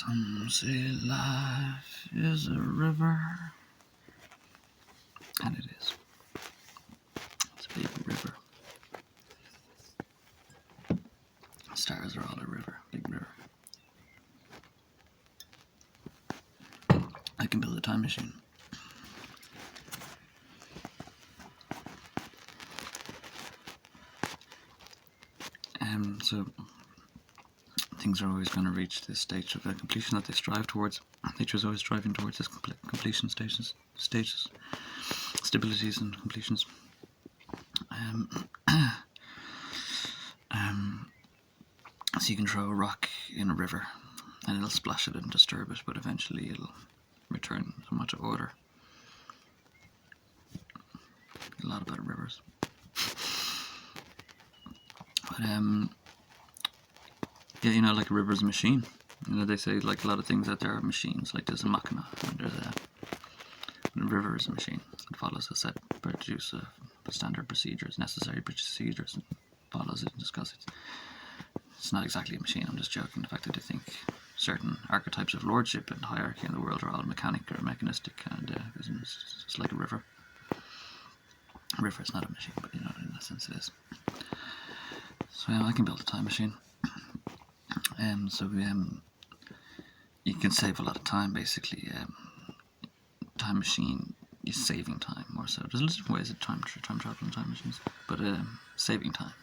Some say life is a river, and it is. It's a big river. Stars are all a river, big river. I can build a time machine. So things are always going to reach this stage of completion that they strive towards. Nature's always striving towards this completion stages, stabilities and completions. So you can throw a rock in a river and it'll splash it and disturb it, but eventually it'll return somewhat to order. A lot about rivers. But yeah, you know, like a river's a machine. You know, they say like a lot of things that there are machines. Like there's a machina, and there's a river is a machine. It follows a set standard procedures, necessary procedures, and follows it and discusses it. It's not exactly a machine. I'm just joking. The fact that I think certain archetypes of lordship and hierarchy in the world are all mechanic or mechanistic, and it's like a river. A river is not a machine, but you know, in that sense it is. So yeah, I can build a time machine. You can save a lot of time, basically. Time machine is saving time more so. There's lots of ways of time travel in time machines, but saving time.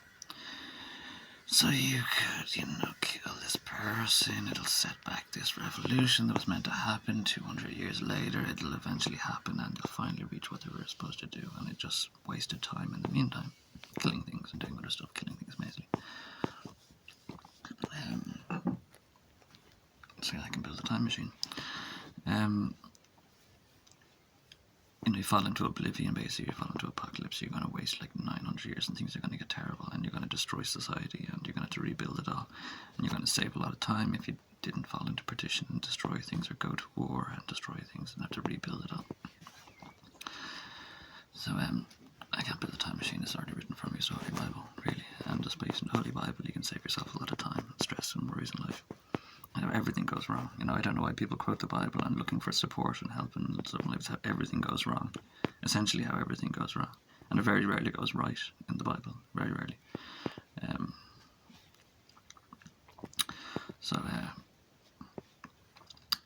So you could, you know, kill this person, it'll set back this revolution that was meant to happen 200 years later, it'll eventually happen and they'll finally reach what they were supposed to do, and it just wasted time in the meantime, killing things and doing other stuff, killing things basically. So yeah, I can build a time machine. You know, you fall into oblivion, basically, you fall into apocalypse, you're going to waste like 900 years and things are going to get terrible, and you're going to destroy society, and you're going to have to rebuild it all, and you're going to save a lot of time if you didn't fall into perdition and destroy things, or go to war and destroy things and have to rebuild it all. So I can't build a time machine. It's already written for me. It's the Holy Bible, really, and just based on the Holy Bible you can save yourself a lot of time and stress and worries in life. You know, everything goes wrong. You know, I don't know why people quote the Bible and looking for support and help and stuff like that. How everything goes wrong. Essentially, how everything goes wrong, and it very rarely goes right in the Bible. Very rarely.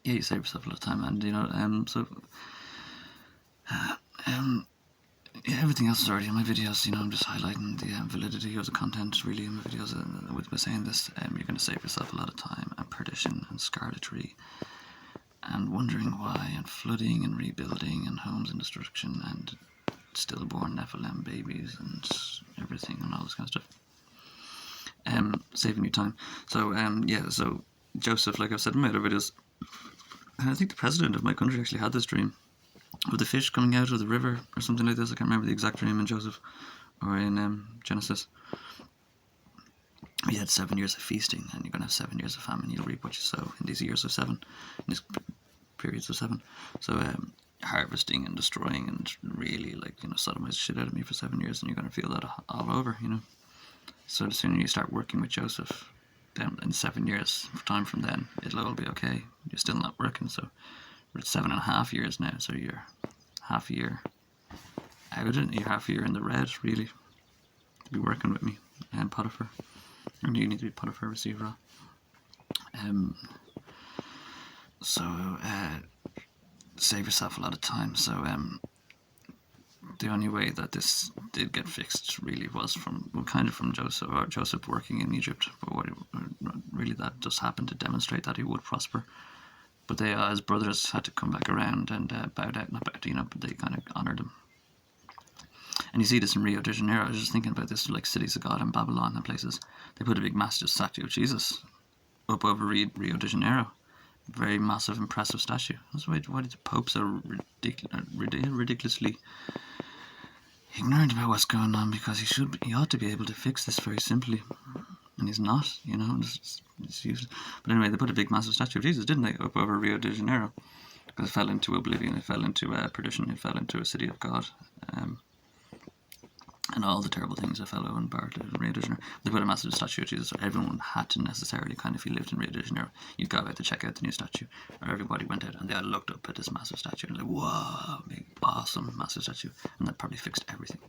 Yeah, you save yourself a lot of time, and you know, yeah, everything else is already in my videos. You know, I'm just highlighting the validity of the content really in my videos. By saying this, you're going to save yourself a lot of time and perdition and scarletry and wondering why and flooding and rebuilding and homes and destruction and stillborn Nephilim babies and everything and all this kind of stuff. Saving you time. So yeah, so Joseph, like I've said in my other videos, and I think the president of my country actually had this dream of the fish coming out of the river or something like this. I can't remember the exact dream in Joseph or in Genesis. He had 7 years of feasting, and you're going to have 7 years of famine. You'll reap what you sow in these years of 7, in these periods of 7. So harvesting and destroying and really, like, you know, sodomize shit out of me for 7 years, and you're going to feel that all over, you know. So the sooner you start working with Joseph, then in 7 years time from then, it'll all be okay. You're still not working, so we're at 7.5 years now, so you're half a year out of it. You're half a year in the red, really, to be working with me and Potiphar. And you need to be Potiphar receiver. Save yourself a lot of time. So the only way that this did get fixed really was from Joseph working in Egypt. But really that just happened to demonstrate that he would prosper. But they, his brothers, had to come back around and bowed out, not bowed, you know, but they kind of honoured him. And you see this in Rio de Janeiro. I was just thinking about this, like cities of God and Babylon and places. They put a big massive statue of Jesus up over Rio de Janeiro. Very massive, impressive statue. That's why the Pope so ridiculously ignorant about what's going on, because he ought to be able to fix this very simply. And he's not, you know, it's useless. But anyway, they put a big massive statue of Jesus, didn't they, up over Rio de Janeiro? Because it fell into oblivion, it fell into perdition, it fell into a city of God. and all the terrible things that fell in Bartlett and Rio de Janeiro. They put a massive statue of Jesus, so everyone had to necessarily kind of, if you lived in Rio de Janeiro, you'd go out to check out the new statue, or everybody went out and they all looked up at this massive statue and like, whoa, big, awesome, massive statue, and that probably fixed everything.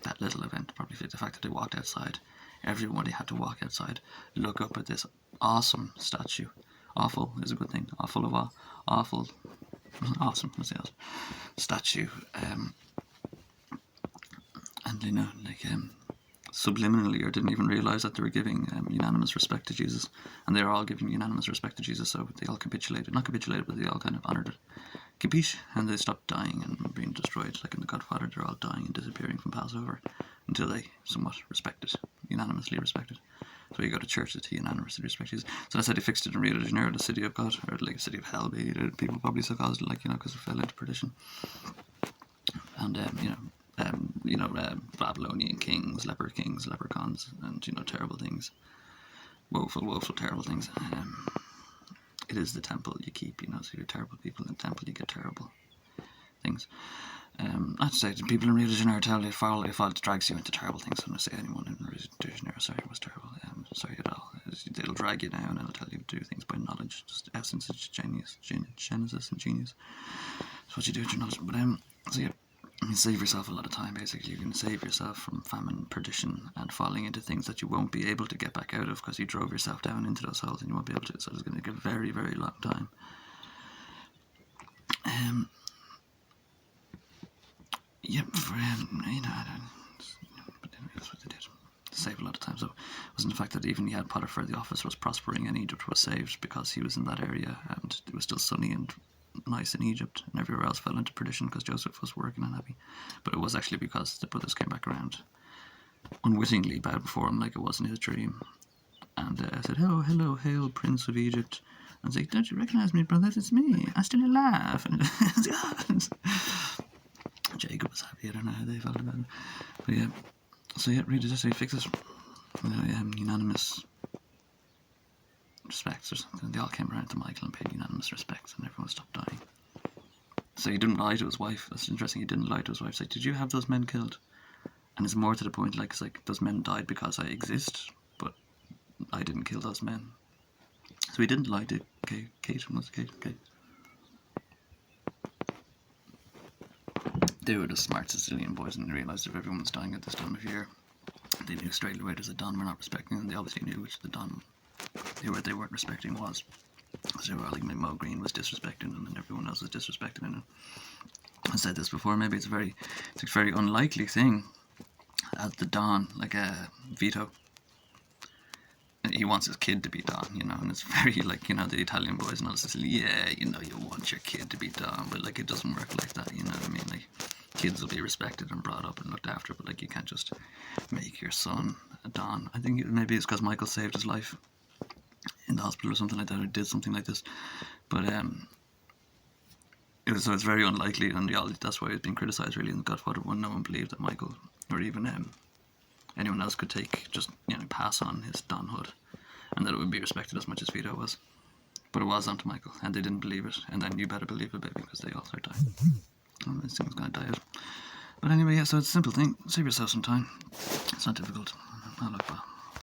That little event probably fixed the fact that they walked outside. Everybody had to walk outside, look up at this awesome statue. Awful is a good thing. Awful of all. Awful. Awesome. Let's say awesome. Statue. And you know, like subliminally, or didn't even realize that they were giving unanimous respect to Jesus, and they were all giving unanimous respect to Jesus. So they all capitulated, not capitulated, but they all kind of honored it. Capiche? And they stopped dying and being destroyed. Like in The Godfather, they're all dying and disappearing from Passover until they somewhat respected, unanimously respected. So you go to church to unanimously respect Jesus. So that's how they fixed it in Rio de Janeiro, the city of God, or like the city of hell. People probably so called it, like, you know, because it fell into perdition. And Babylonian kings, leprechauns, and, you know, terrible things, woeful, terrible things. It is the temple you keep, you know. So you're terrible people in the temple, you get terrible things. I'd say the people in Rio de Janeiro tell you if it drags you into terrible things. I'm going to say anyone in Rio de Janeiro, sorry, it was terrible. Sorry at all. It'll drag you down and it'll tell you to do things by knowledge. Just essence of genius, genesis and genius. That's what you do with your knowledge. But so yeah, you can save yourself a lot of time. Basically, you can save yourself from famine, perdition, and falling into things that you won't be able to get back out of because you drove yourself down into those holes and you won't be able to. So it's going to take a very, very long time. Yep, for you know, but that's what they did. Save a lot of time. So it wasn't the fact that even he had Potiphar, the office was prospering and Egypt was saved because he was in that area and it was still sunny and nice in Egypt, and everywhere else fell into perdition because Joseph was working unhappy. But it was actually because the brothers came back around, unwittingly bowed before him like it wasn't his dream, and said, "Oh, hello, hail, Prince of Egypt." And I was like, "Don't you recognize me, brothers? It's me. I'm still alive." And Jacob was happy. I don't know how they felt about it. But yeah, so yeah, read it just so he fixes unanimous respects or something. They all came around to Michael and paid unanimous respects, and everyone stopped dying. So he didn't lie to his wife. That's interesting. He didn't lie to his wife. He's like, "Did you have those men killed?" And it's more to the point, like, it's like, those men died because I exist, but I didn't kill those men. So he didn't lie to Kate. What's Kate? They were the smart Sicilian boys, and they realised if everyone was dying at this time of year, they knew straight away there's a Don we're not respecting, and they obviously knew which the Don they weren't respecting was. So they were like, Mo Green was disrespecting them, and everyone else was disrespecting him. I said this before, maybe it's a very unlikely thing as the Don, like Vito. He wants his kid to be Don, you know, and it's very like, you know, the Italian boys and all this, yeah, you know, you want your kid to be Don, but like it doesn't work like that, you know what I mean? Like, kids will be respected and brought up and looked after, but like you can't just make your son a Don. I think maybe it's because Michael saved his life in the hospital or something like that, or did something like this, but so it's very unlikely, and that's why it's been criticised really in The Godfather 1. No one believed that Michael or even anyone else could pass on his Donhood, and that it would be respected as much as Vito was. But it was onto Michael, and they didn't believe it, and then you better believe it, baby, because they all start dying. And this thing's going to die out. But anyway, yeah, so it's a simple thing. Save yourself some time. It's not difficult. I like that.